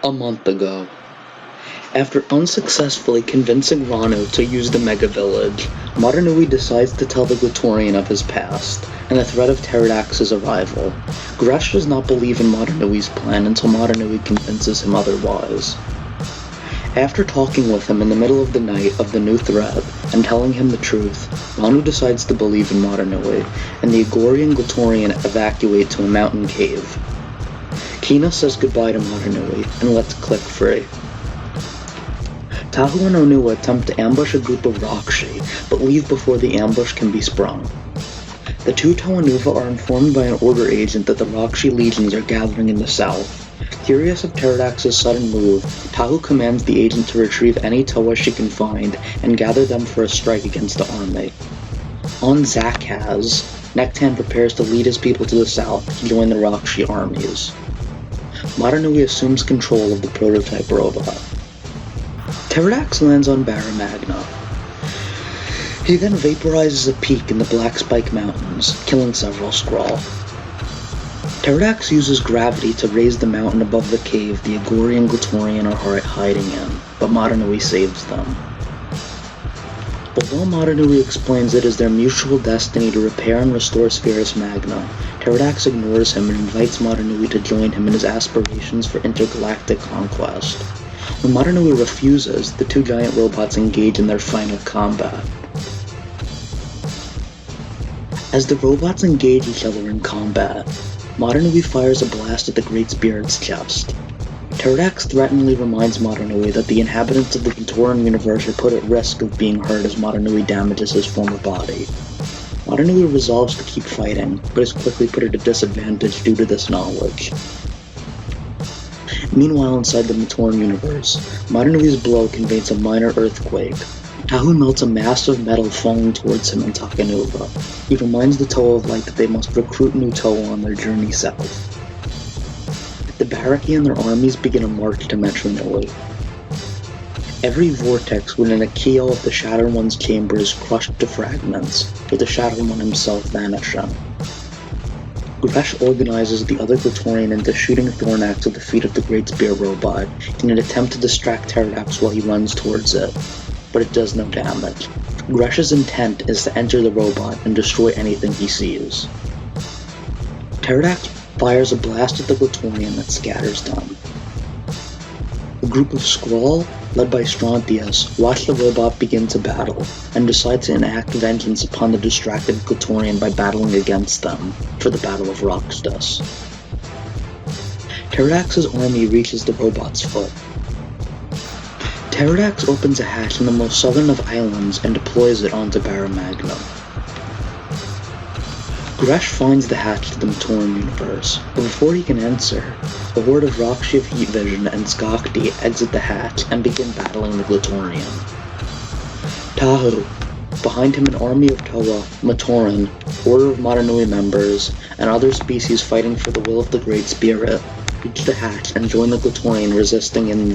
A month ago. After unsuccessfully convincing Ranu to use the Mega Village, Madanui decides to tell the Glutorian of his past, and the threat of teridax's arrival. Gresh does not believe in Madanui's plan until Madanui convinces him otherwise. After talking with him in the middle of the night of the new threat, and telling him the truth, Ranu decides to believe in Madanui, and the Agorian Glutorian evacuate to a mountain cave. Kina says goodbye to Madanui, and lets Click free. Tahu and Onua attempt to ambush a group of Rakshi, but leave before the ambush can be sprung. The two Tawanuva are informed by an order agent that the Rakshi legions are gathering in the south. Curious of teridax's sudden move, Tahu commands the agent to retrieve any Toa she can find and gather them for a strike against the army. On Zakaz, Nektan prepares to lead his people to the south to join the Rakshi armies. Madanui assumes control of the prototype robot. Teridax lands on Barra Magna. He then vaporizes a peak in the Black Spike Mountains, killing several Skrull. Teridax uses gravity to raise the mountain above the cave the Agori and Glutorian are hiding in, but Madanui saves them. Although Madanui explains it is their mutual destiny to repair and restore Spherus Magna, Teridax ignores him and invites Madanui to join him in his aspirations for intergalactic conquest. When Madanui refuses, the two giant robots engage in their final combat. As the robots engage each other in combat, Madanui fires a blast at the Great Spirit's chest. Teridax threateningly reminds Madanui that the inhabitants of the Glutorian universe are put at risk of being hurt as Madanui damages his former body. Madanui resolves to keep fighting, but is quickly put at a disadvantage due to this knowledge. Meanwhile, inside the Matoran universe, Madanui's blow conveys a minor earthquake. Tahu melts a mass of metal falling towards him and Takanuva. He reminds the Toa of Light that they must recruit new Toa on their journey south. The Baraki and their armies begin a march to Metronoi. Every vortex within a keel of the Shattered One's chamber is crushed to fragments, with the Shattered One himself vanishing. Gresh organizes the other Glutorian into shooting Thornax at the feet of the Great Spear robot in an attempt to distract Teridax while he runs towards it, but it does no damage. Gresh's intent is to enter the robot and destroy anything he sees. Teridax fires a blast at the Glutorian that scatters them. A group of Skrull, led by Strontius, watch the robot begin to battle, and decide to enact vengeance upon the distracted Glutorian by battling against them, for the Battle of Roxtus. Teridax's army reaches the robot's foot. Teridax opens a hatch in the most southern of islands and deploys it onto Barra Magna. Gresh finds the hatch to the Matoran universe, but before he can enter, a horde of Rakshi of Heat Vision and Skakti exit the hatch and begin battling the Glutorian. Tahu, behind him an army of Toa, Matoran, Order of Madanui members, and other species fighting for the will of the Great Spirit, reach the hatch and join the Glutorian resisting in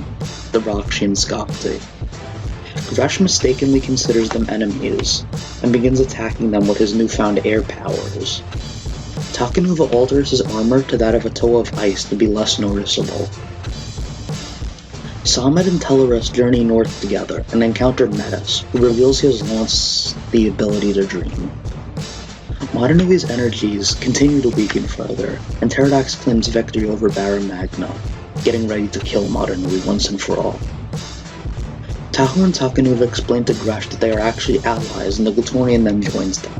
the Rakshi and Skakti. Gresh mistakenly considers them enemies, and begins attacking them with his newfound air powers. Takanuva alters his armor to that of a Toa of Ice to be less noticeable. Samet and Teleris journey north together and encounter Metis, who reveals he has lost the ability to dream. Madanui's energies continue to weaken further, and Teridax claims victory over Barra Magna, getting ready to kill Madanui once and for all. Tahu and Takanuva explain to Gresh that they are actually allies, and the Glutorian then joins them.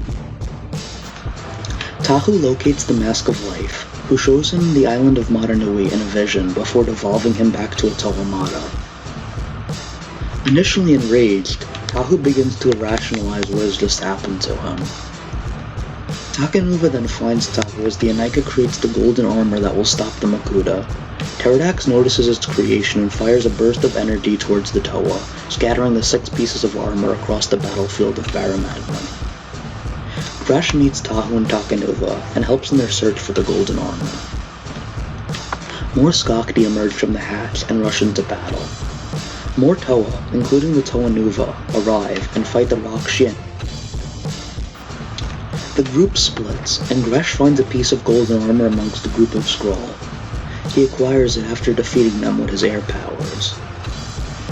Tahu locates the Mask of Life, who shows him the island of Madanui in a vision before devolving him back to a Tohamada. Initially enraged, Tahu begins to rationalize what has just happened to him. Takanuva then finds Tahu as the Anika creates the golden armor that will stop the Makuta. Teridax notices its creation and fires a burst of energy towards the Toa, scattering the 6 pieces of armor across the battlefield of Barra Magna. Gresh meets Tahu and Takanuva and helps in their search for the golden armor. More Skakti emerge from the hatch and rush into battle. More Toa, including the Toanuva, arrive and fight the Rakshi. The group splits, and Gresh finds a piece of golden armor amongst a group of Skrull. He acquires it after defeating them with his air powers.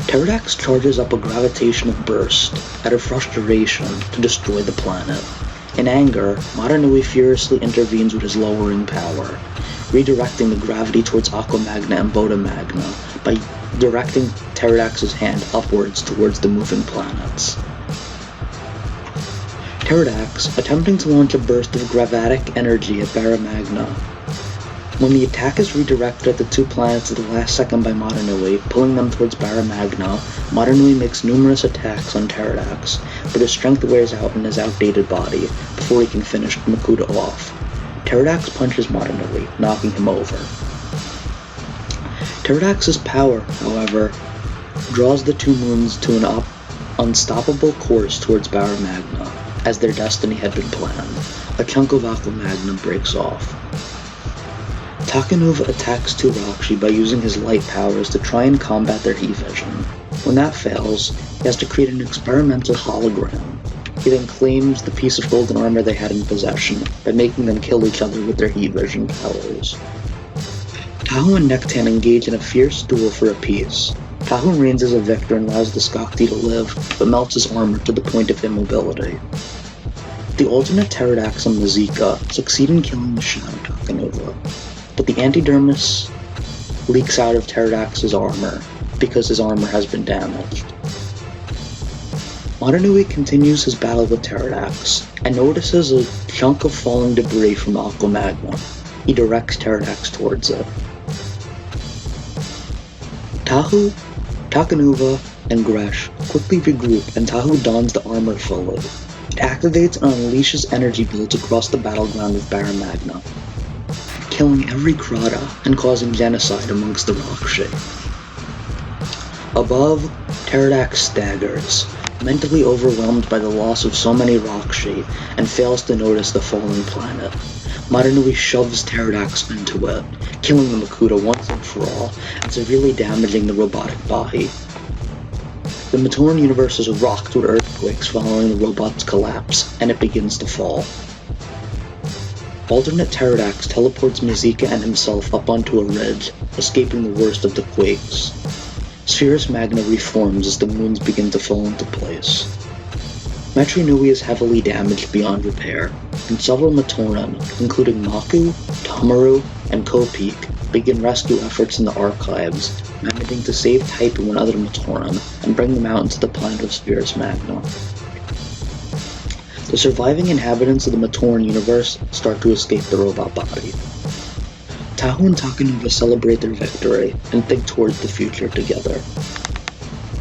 Teridax charges up a gravitational burst out of frustration to destroy the planet. In anger, Madanui furiously intervenes with his lowering power, redirecting the gravity towards Aqua Magna and Boda Magna by directing Teridax's hand upwards towards the moving planets. Teridax, attempting to launch a burst of gravatic energy at Barra Magna. When the attack is redirected at the two planets at the last second by Madanui, pulling them towards Barra Magna, Madanui makes numerous attacks on Teridax, but his strength wears out in his outdated body before he can finish Makuta off. Teridax punches Madanui, knocking him over. Teridax's power, however, draws the two moons to an unstoppable course towards Barra Magna, as their destiny had been planned. A chunk of Aqua Magna breaks off. Takanuva attacks two Rakshi by using his light powers to try and combat their heat vision. When that fails, he has to create an experimental hologram. He then claims the piece of golden armor they had in possession by making them kill each other with their heat vision powers. Tahu and Nektan engage in a fierce duel for a piece. Tahu reigns as a victor and allows the Skakti to live, but melts his armor to the point of immobility. The alternate Teridax and Mazika succeed in killing the Shadow Takanuva, but the antidermis leaks out of Teridax's armor because his armor has been damaged. Madanui continues his battle with Teridax and notices a chunk of falling debris from Aqua Magna. He directs Teridax towards it. Tahu, Takanuva, and Gresh quickly regroup and Tahu dons the armor fully. It activates and unleashes energy builds across the battleground of Barra Magna, killing every Krata and causing genocide amongst the Rakshi. Above, Teridax staggers, mentally overwhelmed by the loss of so many Rakshi, and fails to notice the falling planet. Madanui shoves Teridax into it, killing the Makuta once and for all, and severely damaging the robotic body. The Matoran universe is rocked with earthquakes following the robot's collapse, and it begins to fall. Alternate Teridax teleports Mazika and himself up onto a ridge, escaping the worst of the quakes. Spherus Magna reforms as the moons begin to fall into place. Metri Nui is heavily damaged beyond repair, and several Matoran, including Maku, Tamaru, and Kopik, begin rescue efforts in the archives, managing to save Taipu and other Matoran and bring them out into the planet of Spherus Magna. The surviving inhabitants of the Matoran universe start to escape the robot body. Tahu and Takanuva celebrate their victory and think towards the future together.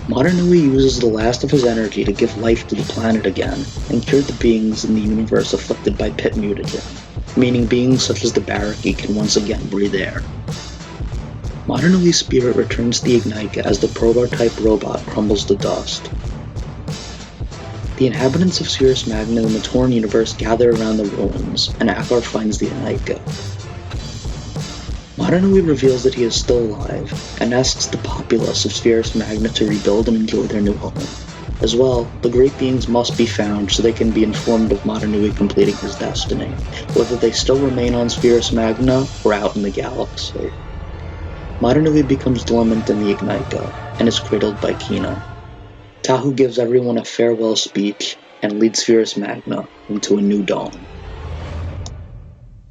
Madanui uses the last of his energy to give life to the planet again and cure the beings in the universe afflicted by pit mutagen, meaning beings such as the Baraki can once again breathe air. Madanui's spirit returns to the Ignika as the prototype robot crumbles to dust. The inhabitants of Spherus Magna in the Matoran universe gather around the ruins, and Akar finds the Ignika. Madanui reveals that he is still alive, and asks the populace of Spherus Magna to rebuild and enjoy their new home. As well, the great beings must be found so they can be informed of Madanui completing his destiny, whether they still remain on Spherus Magna or out in the galaxy. Madanui becomes dormant in the Ignika, and is cradled by Kina. Tahu gives everyone a farewell speech, and leads Spherus Magna into a new dawn.